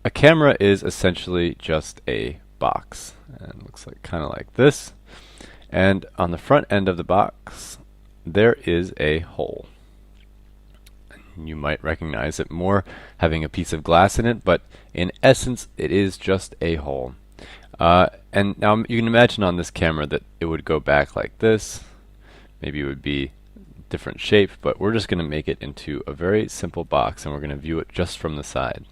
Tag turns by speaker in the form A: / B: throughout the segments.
A: a camera is essentially just a box, and it looks like kind of like this. And on the front end of the box, there is a hole. You might recognize it more having a piece of glass in it, but in essence, it is just a hole. And now you can imagine on this camera that it would go back like this. Maybe it would be different shape, but we're just going to make it into a very simple box, and we're going to view it just from the side.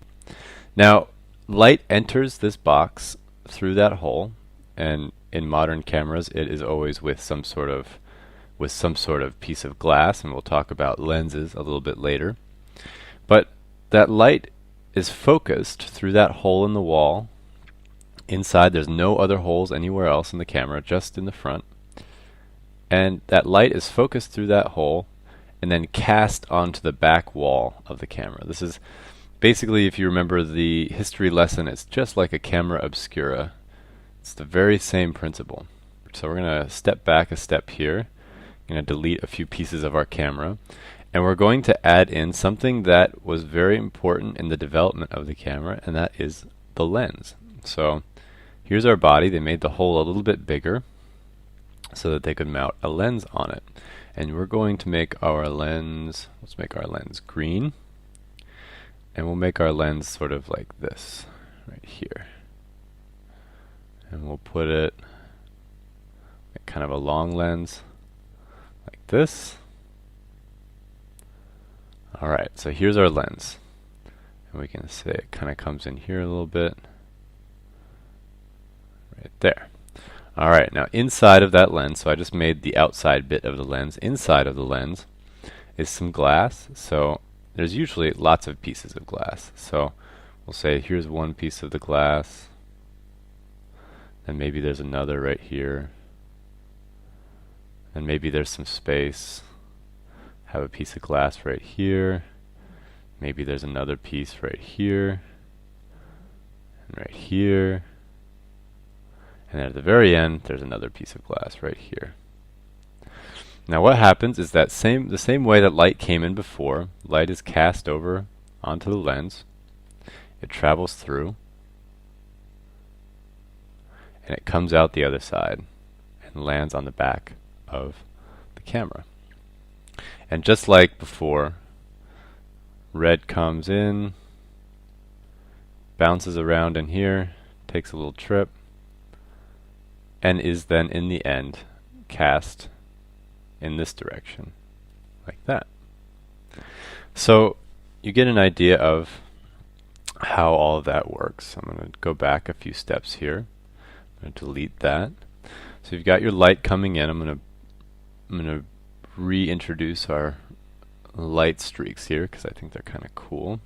A: Now, light enters this box through that hole, and in modern cameras, it is always with some sort of piece of glass, and we'll talk about lenses a little bit later. But that light is focused through that hole in the wall. Inside, there's no other holes anywhere else in the camera, just in the front. And that light is focused through that hole and then cast onto the back wall of the camera. This is basically, if you remember the history lesson, it's just like a camera obscura. It's the very same principle. So we're going to step back a step here. I'm going to delete a few pieces of our camera, and we're going to add in something that was very important in the development of the camera, and that is the lens. So here's our body. They made the hole a little bit bigger so that they could mount a lens on it. And we're going to make our lens, let's make our lens green, and we'll make our lens sort of like this right here. And we'll put it like kind of a long lens like this. Alright, so here's our lens. And we can say it kind of comes in here a little bit. Right there. Alright, now inside of that lens, so I just made the outside bit of the lens. Inside of the lens is some glass. So there's usually lots of pieces of glass. So we'll say here's one piece of the glass. And maybe there's another right here. And maybe there's some space. Have a piece of glass right here. Maybe there's another piece right here. And right here. And then at the very end, there's another piece of glass right here. Now what happens is that the same way that light came in before, light is cast over onto the lens. It travels through. And it comes out the other side and lands on the back of the camera. And just like before, red comes in, bounces around in here, takes a little trip, and is then in the end cast in this direction, like that. So you get an idea of how all of that works. I'm going to go back a few steps here. I'm going to delete that. So you've got your light coming in. I'm going to reintroduce our light streaks here because I think they're kind of cool.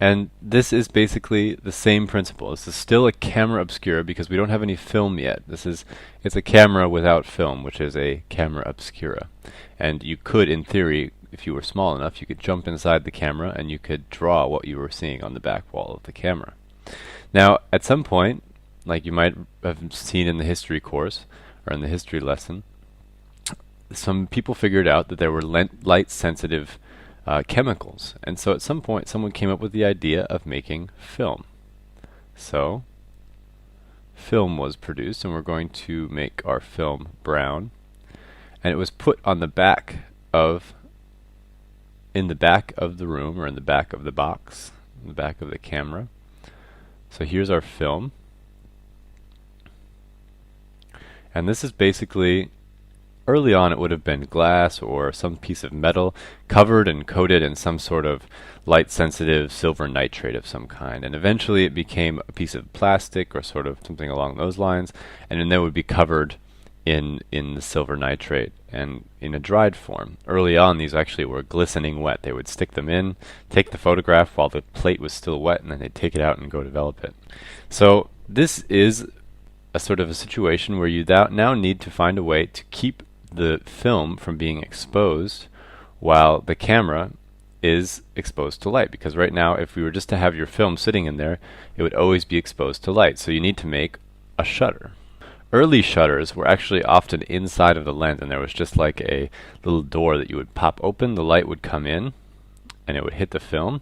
A: And this is basically the same principle. This is still a camera obscura because we don't have any film yet. It's a camera without film, which is a camera obscura. And you could, in theory, if you were small enough, you could jump inside the camera and you could draw what you were seeing on the back wall of the camera. Now, at some point, like you might have seen in the history course or in the history lesson, some people figured out that there were light-sensitive chemicals. And so at some point, someone came up with the idea of making film. So film was produced, and we're going to make our film brown. And it was put on the back of, in the back of the room, or in the back of the box, in the back of the camera. So here's our film. And this is basically, early on it would have been glass or some piece of metal covered and coated in some sort of light-sensitive silver nitrate of some kind. And eventually it became a piece of plastic or sort of something along those lines, and then it would be covered in the silver nitrate and in a dried form. Early on these actually were glistening wet. They would stick them in, take the photograph while the plate was still wet, and then they'd take it out and go develop it. So this is a sort of a situation where you now need to find a way to keep the film from being exposed while the camera is exposed to light, because right now if we were just to have your film sitting in there, it would always be exposed to light. So you need to make a shutter. Early shutters were actually often inside of the lens, and there was just like a little door that you would pop open, the light would come in and it would hit the film,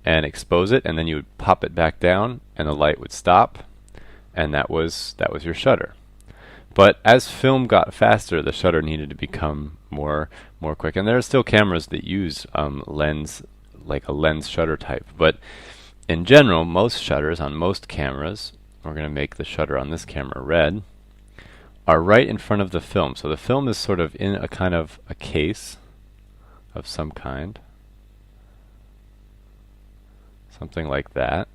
A: and expose it, and then you would pop it back down, and the light would stop, and that was your shutter. But as film got faster, the shutter needed to become more quick. And there are still cameras that use lens, like a lens shutter type. But in general, most shutters on most cameras, we're going to make the shutter on this camera red, are right in front of the film. So the film is sort of in a kind of a case of some kind. Something like that.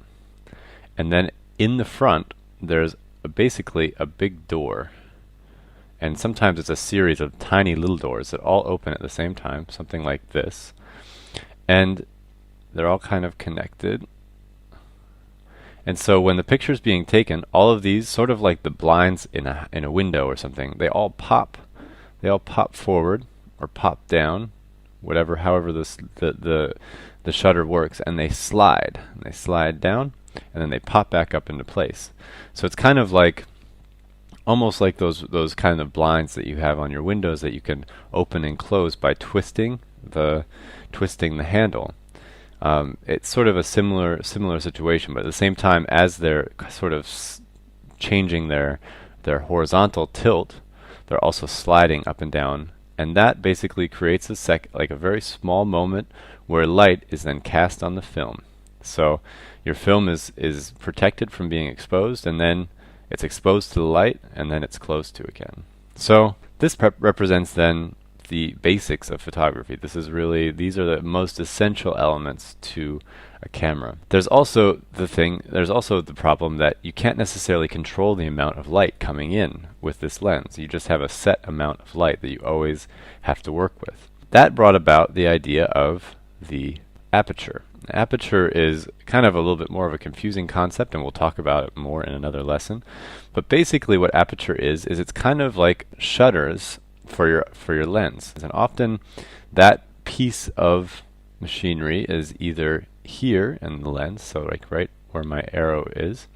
A: And then in the front, there's basically a big door. And sometimes it's a series of tiny little doors that all open at the same time, something like this. And they're all kind of connected. And so when the picture's being taken, all of these, sort of like the blinds in a window or something, they all pop. They all pop forward or pop down, however the shutter works, and they slide. And they slide down, and then they pop back up into place. So it's kind of like almost like those kind of blinds that you have on your windows that you can open and close by twisting the handle. It's sort of a similar situation, but at the same time, as they're sort of changing their horizontal tilt, they're also sliding up and down, and that basically creates like a very small moment where light is then cast on the film. So your film is protected from being exposed, and then it's exposed to the light, and then it's closed to again. So this represents then the basics of photography. These are the most essential elements to a camera. There's also the problem that you can't necessarily control the amount of light coming in with this lens. You just have a set amount of light that you always have to work with. That brought about the idea of the aperture. Aperture is kind of a little bit more of a confusing concept, and we'll talk about it more in another lesson. But basically what aperture is it's kind of like shutters for your lens. And often that piece of machinery is either here in the lens, so like right where my arrow is,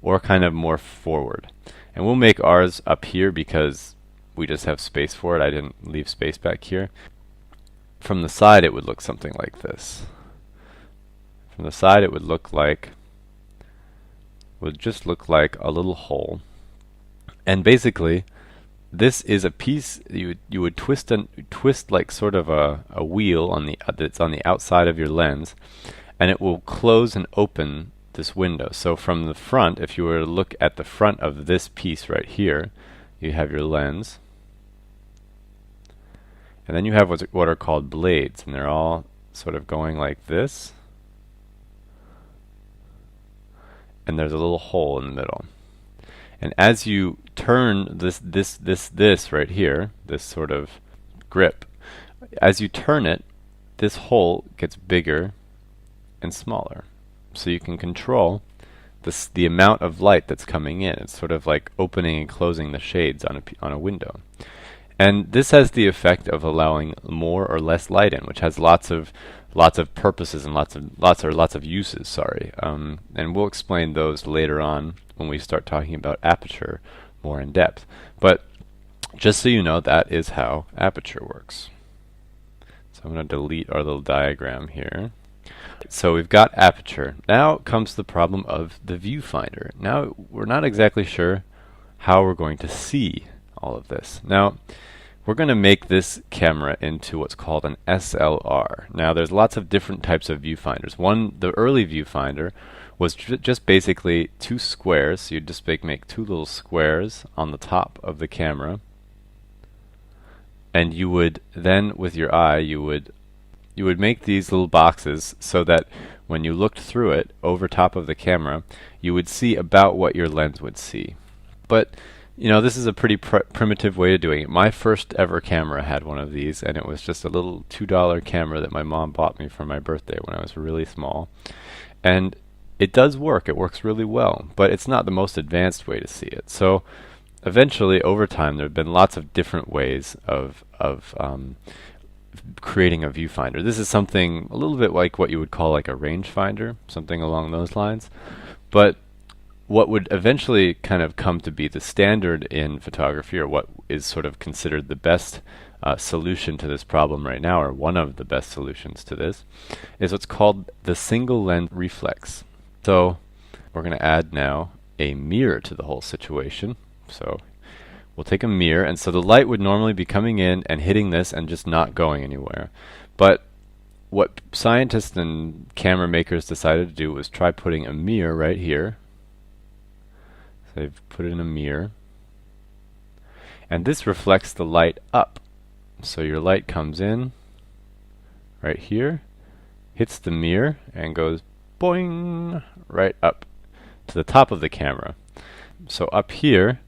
A: or kind of more forward. And we'll make ours up here because we just have space for it. I didn't leave space back here. From the side it would look something like this. From the side it would just look like a little hole. And basically this is a piece you would twist like sort of a wheel on that's on the outside of your lens, and it will close and open this window. So from the front, if you were to look at the front of this piece right here, you have your lens, and then you have what are called blades, and they're all sort of going like this, and there's a little hole in the middle. And as you turn this right here, this sort of grip, as you turn it, this hole gets bigger and smaller. So you can control the amount of light that's coming in. It's sort of like opening and closing the shades on a window. And this has the effect of allowing more or less light in, which has lots of purposes and lots of uses. Sorry, and we'll explain those later on when we start talking about aperture more in depth. But just so you know, that is how aperture works. So I'm going to delete our little diagram here. So we've got aperture. Now comes the problem of the viewfinder. Now we're not exactly sure how we're going to see all of this. Now we're going to make this camera into what's called an SLR. Now there's lots of different types of viewfinders. The early viewfinder was just basically two squares. So you'd just make two little squares on the top of the camera, and you would then with your eye you would make these little boxes so that when you looked through it over top of the camera, you would see about what your lens would see. But you know, this is a pretty primitive way of doing it. My first ever camera had one of these, and it was just a little $2 camera that my mom bought me for my birthday when I was really small. And it does work. It works really well, but it's not the most advanced way to see it. So eventually, over time, there have been lots of different ways of creating a viewfinder. This is something a little bit like what you would call like a rangefinder, something along those lines. But what would eventually kind of come to be the standard in photography, or what is sort of considered the best solution to this problem right now, or one of the best solutions to this, is what's called the single lens reflex. So we're going to add now a mirror to the whole situation. So we'll take a mirror, and so the light would normally be coming in and hitting this and just not going anywhere. But what scientists and camera makers decided to do was try putting a mirror right here. So they've put in a mirror, and this reflects the light up. So your light comes in right here, hits the mirror, and goes boing right up to the top of the camera. So up here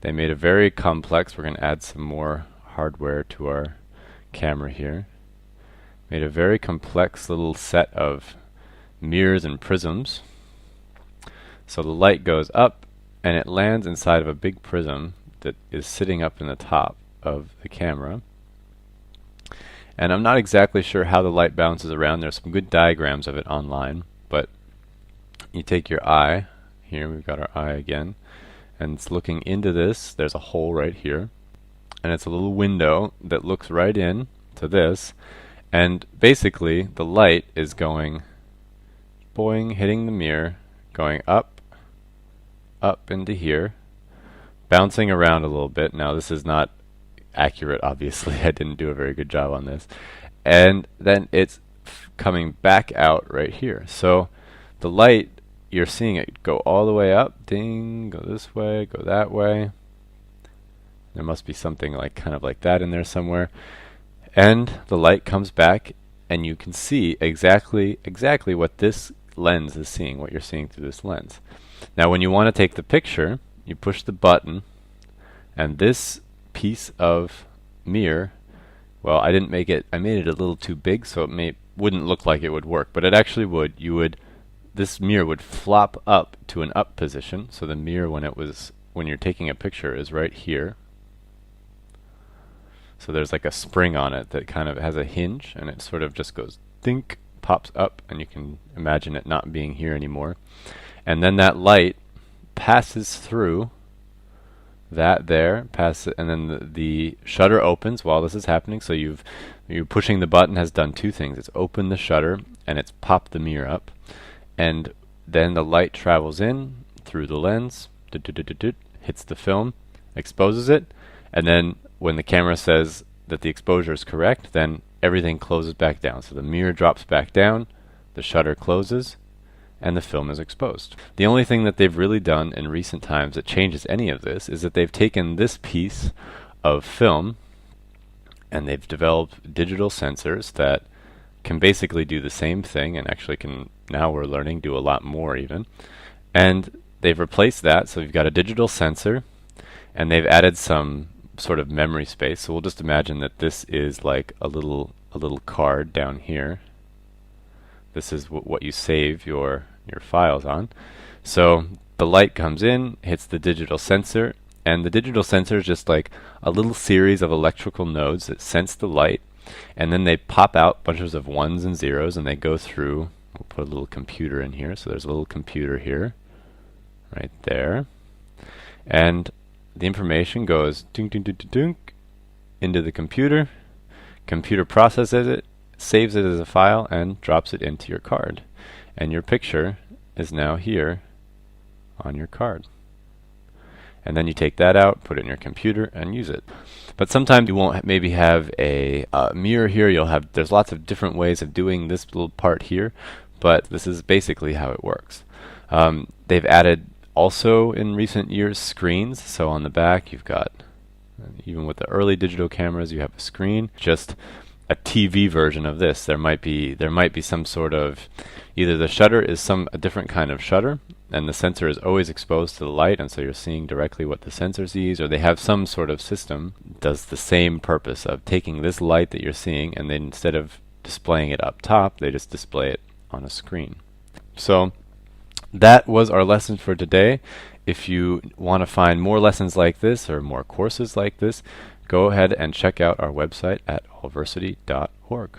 A: they made a very complex, we're going to add some more hardware to our camera here, made a very complex little set of mirrors and prisms. So the light goes up and it lands inside of a big prism that is sitting up in the top of the camera. And I'm not exactly sure how the light bounces around. There's some good diagrams of it online, but you take your eye, here we've got our eye again, and it's looking into this. There's a hole right here, and it's a little window that looks right in to this, and basically the light is going boing, hitting the mirror, going up into here, bouncing around a little bit. Now this is not accurate, obviously. I didn't do a very good job on this. And then it's coming back out right here. So the light, you're seeing it go all the way up, ding, go this way, go that way. There must be something like kind of like that in there somewhere. And the light comes back, and you can see exactly what this lens is seeing, what you're seeing through this lens. Now when you want to take the picture, you push the button, and this piece of mirror, well, I didn't make it, I made it a little too big, so it wouldn't look like it would work, but it actually would. This mirror would flop up to an up position. So the mirror, when you're taking a picture, is right here. So there's like a spring on it that kind of has a hinge, and it sort of just goes think, pops up, and you can imagine it not being here anymore. And then that light passes through that there, and then the shutter opens while this is happening. So you pushing the button has done two things. It's opened the shutter and it's popped the mirror up, and then the light travels in through the lens, hits the film, exposes it, and then when the camera says that the exposure is correct, then everything closes back down. So the mirror drops back down, the shutter closes, and the film is exposed. The only thing that they've really done in recent times that changes any of this is that they've taken this piece of film and they've developed digital sensors that can basically do the same thing, and actually can, now we're learning, do a lot more even. And they've replaced that, so you've got a digital sensor, and they've added some sort of memory space. So we'll just imagine that this is like a little card down here. This is what you save your files on. So the light comes in, hits the digital sensor, and the digital sensor is just like a little series of electrical nodes that sense the light, and then they pop out bunches of ones and zeros, and they go through. We'll put a little computer in here. So there's a little computer here, right there, and the information goes dunk, dunk, dunk, dunk, dunk, into the computer. Computer processes it, saves it as a file, and drops it into your card. And your picture is now here on your card. And then you take that out, put it in your computer, and use it. But sometimes you won't maybe have a mirror here. There's lots of different ways of doing this little part here, but this is basically how it works. They've added also in recent years screens. So on the back you've got, even with the early digital cameras, you have a screen, just a TV version of this. There might be some sort of, either the shutter is a different kind of shutter, and the sensor is always exposed to the light, and so you're seeing directly what the sensor sees, or they have some sort of system that does the same purpose of taking this light that you're seeing, and then instead of displaying it up top, they just display it on a screen. So that was our lesson for today. If you want to find more lessons like this or more courses like this, go ahead and check out our website at allversity.org.